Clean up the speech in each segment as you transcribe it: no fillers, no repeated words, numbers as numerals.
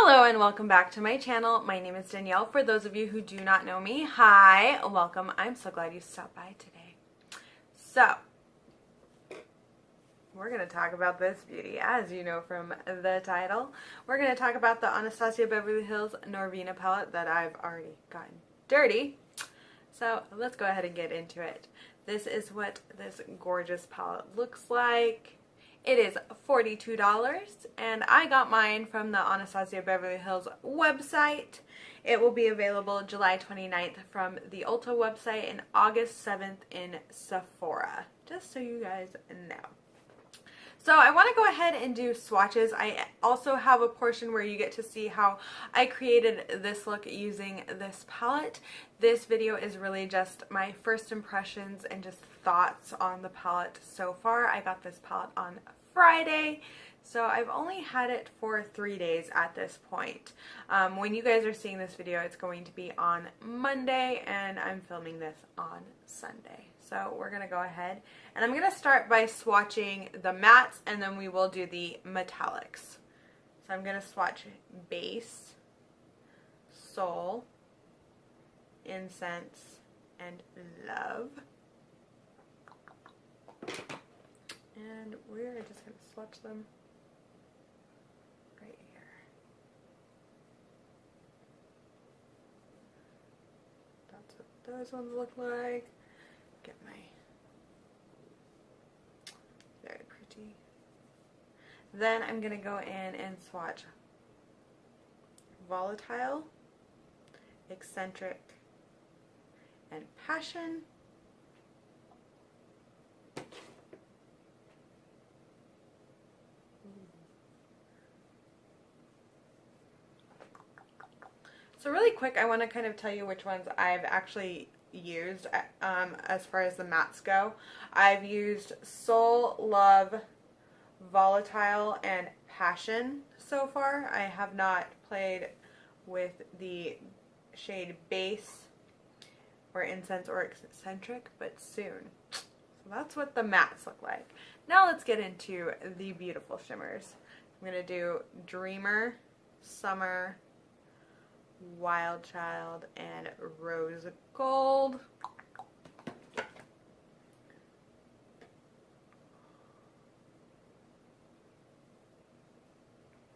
Hello and welcome back to my channel. My name is Danielle. For those of you who do not know me, hi, welcome. I'm so glad you stopped by today. So, we're going to talk about this beauty, as you know from the title. We're going to talk about the Anastasia Beverly Hills Norvina palette that I've already gotten dirty. So, let's go ahead and get into it. This is what this gorgeous palette looks like. It is $42 and I got mine from the Anastasia Beverly Hills website. It will be available July 29th from the Ulta website and August 7th in Sephora, just so you guys know. So I want to go ahead and do swatches. I also have a portion where you get to see how I created this look using this palette. This video is really just my first impressions and just thoughts on the palette so far. I got this palette on Friday, so I've only had it for 3 days at this point. When you guys are seeing this video, it's going to be on Monday, and I'm filming this on Sunday. So we're going to go ahead, and I'm going to start by swatching the mattes, and then we will do the metallics. So I'm going to swatch Base, Soul, Incense, and Love. And we're just going to swatch them right here. That's what those ones look like. Get my, very pretty. Then I'm going to go in and swatch Volatile, Eccentric, and Passion. So really quick, I want to kind of tell you which ones I've actually used as far as the mattes go. I've used Soul, Love, Volatile, and Passion so far. I have not played with the shade Base or Incense or Eccentric, but soon. So that's what the mattes look like. Now let's get into the beautiful shimmers. I'm going to do Dreamer, Summer, Wild Child, and Rose Gold.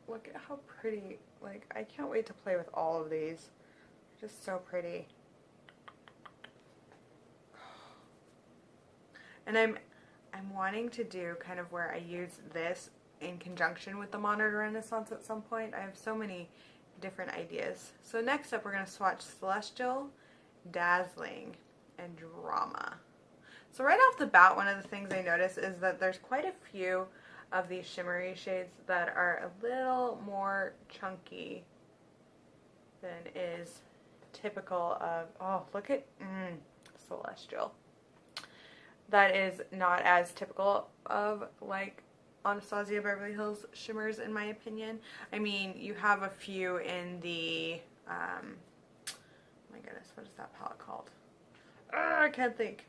Look at how pretty, like, I can't wait to play with all of these. They're just so pretty. And I'm wanting to do kind of where I use this in conjunction with the Modern Renaissance at some point. I have so many different ideas. So next up we're going to swatch Celestial, Dazzling, and Drama. So right off the bat, one of the things I notice is that there's quite a few of these shimmery shades that are a little more chunky than is typical of, oh, look at Celestial. That is not as typical of like Anastasia Beverly Hills shimmers, in my opinion. I mean, you have a few in the, oh my goodness, what is that palette called? I can't think.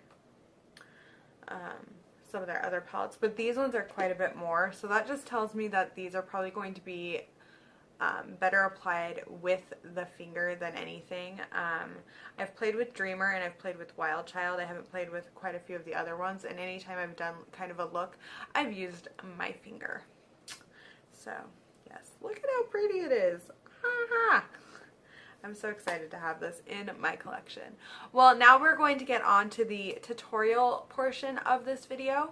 Some of their other palettes, but these ones are quite a bit more, so that just tells me that these are probably going to be better applied with the finger than anything. I've played with Dreamer and I've played with Wild Child. I haven't played with quite a few of the other ones, and anytime I've done kind of a look, I've used my finger. So yes, look at how pretty it is. Ha! I'm so excited to have this in my collection. Well, now we're going to get on to the tutorial portion of this video.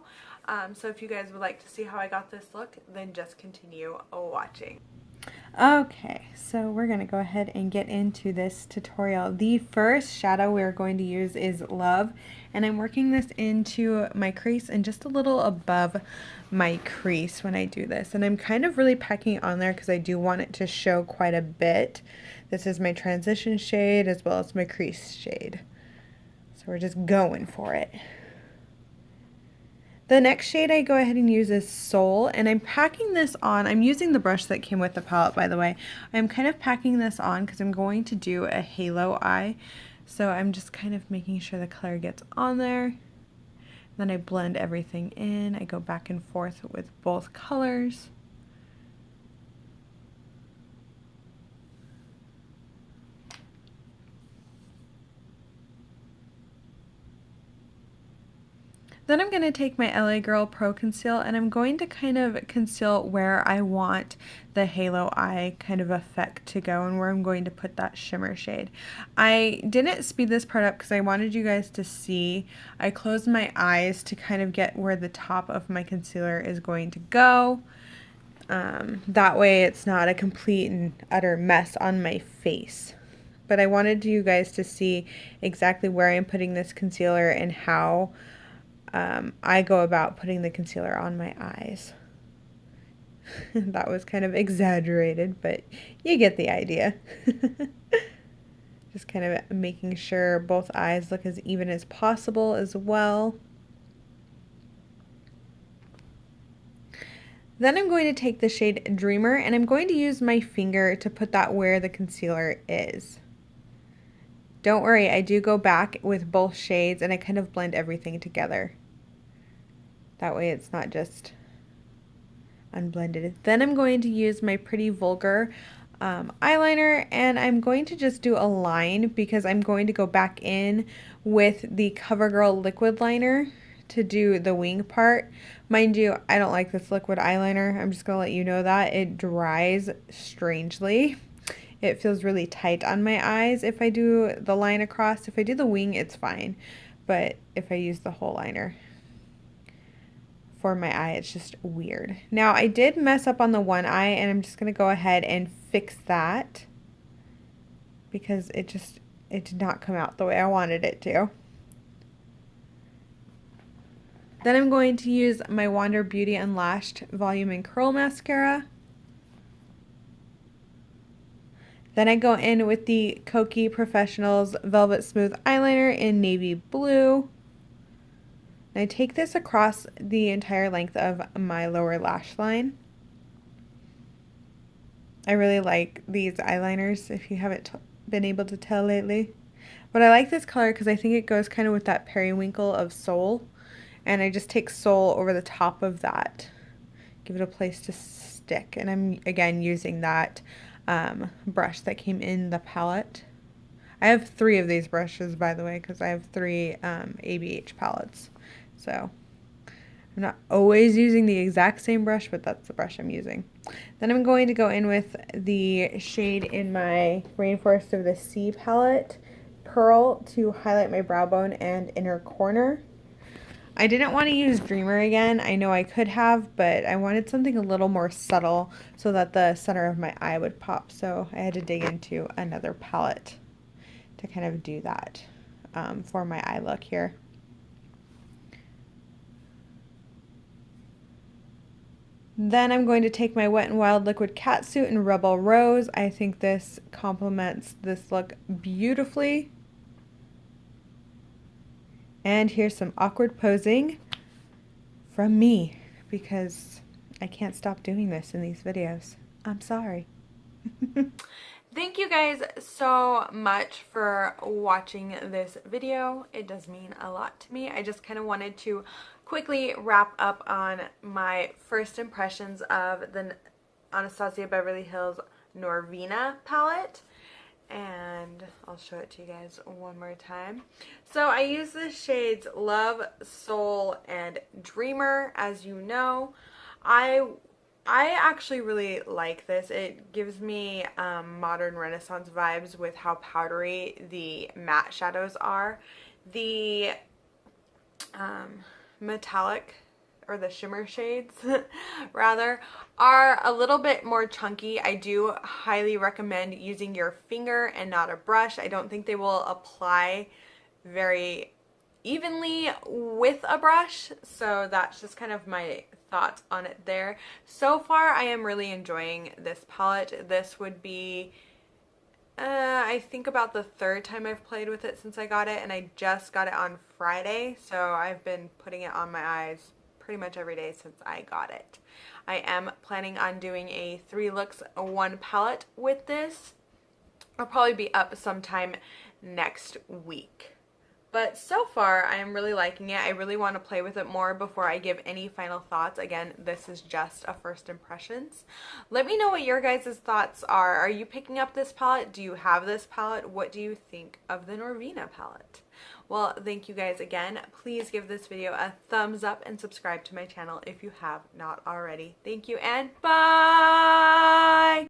So if you guys would like to see how I got this look, then just continue watching. Okay, so we're going to go ahead and get into this tutorial. The first shadow we're going to use is Love, and I'm working this into my crease and just a little above my crease when I do this. And I'm kind of really packing on there because I do want it to show quite a bit. This is my transition shade as well as my crease shade. So we're just going for it. The next shade I go ahead and use is Soul, and I'm packing this on. I'm using the brush that came with the palette, by the way. I'm kind of packing this on because I'm going to do a halo eye. So I'm just kind of making sure the color gets on there. Then I blend everything in. I go back and forth with both colors. Then I'm going to take my LA Girl Pro Conceal and I'm going to kind of conceal where I want the halo eye kind of effect to go and where I'm going to put that shimmer shade. I didn't speed this part up because I wanted you guys to see. I closed my eyes to kind of get where the top of my concealer is going to go. That way it's not a complete and utter mess on my face. But I wanted you guys to see exactly where I'm putting this concealer and how I go about putting the concealer on my eyes. That was kind of exaggerated, but you get the idea. Just kind of making sure both eyes look as even as possible as well. Then I'm going to take the shade Dreamer and I'm going to use my finger to put that where the concealer is. Don't worry, I do go back with both shades and I kind of blend everything together. That way it's not just unblended. Then I'm going to use my pretty Vulgar eyeliner and I'm going to just do a line because I'm going to go back in with the Covergirl liquid liner to do the wing part. Mind you, I don't like this liquid eyeliner. I'm just going to let you know that. It dries strangely. It feels really tight on my eyes if I do the line across. If I do the wing, it's fine. But if I use the whole liner for my eye, it's just weird. Now, I did mess up on the one eye, and I'm just going to go ahead and fix that because it did not come out the way I wanted it to. Then I'm going to use my Wander Beauty Unlashed Volume and Curl Mascara. Then I go in with the Kokie Professionals Velvet Smooth Eyeliner in navy blue. And I take this across the entire length of my lower lash line. I really like these eyeliners, if you haven't been able to tell lately. But I like this color because I think it goes kind of with that periwinkle of Soul. And I just take Soul over the top of that. Give it a place to stick. And I'm, again, using that brush that came in the palette. I have 3 of these brushes, by the way, because I have 3 ABH palettes. So I'm not always using the exact same brush, but that's the brush I'm using. Then I'm going to go in with the shade in my Rainforest of the Sea palette, Pearl, to highlight my brow bone and inner corner. I didn't want to use Dreamer again. I know I could have, but I wanted something a little more subtle so that the center of my eye would pop. So I had to dig into another palette to kind of do that for my eye look here. Then I'm going to take my Wet n Wild Liquid Catsuit in Rebel Rose. I think this complements this look beautifully. And here's some awkward posing from me because I can't stop doing this in these videos. I'm sorry. Thank you guys so much for watching this video. It does mean a lot to me. I just kind of wanted to quickly wrap up on my first impressions of the Anastasia Beverly Hills Norvina palette. And I'll show it to you guys one more time. So I use the shades Love, Soul, and Dreamer. As you know, I actually really like this. It gives me modern Renaissance vibes with how powdery the matte shadows are. The metallic, or the shimmer shades rather, are a little bit more chunky. I do highly recommend using your finger and not a brush. I don't think they will apply very evenly with a brush, so that's just kind of my thoughts on it there. So far I am really enjoying this palette. This would be I think about the 3rd time I've played with it since I got it, and I just got it on Friday, so I've been putting it on my eyes pretty much every day since I got it. I am planning on doing a 3 looks 1 palette with this. I'll probably be up sometime next week But so far, I am really liking it. I really want to play with it more before I give any final thoughts. Again, this is just a first impressions. Let me know what your guys' thoughts are. Are you picking up this palette? Do you have this palette? What do you think of the Norvina palette? Well, thank you guys again. Please give this video a thumbs up and subscribe to my channel if you have not already. Thank you and bye!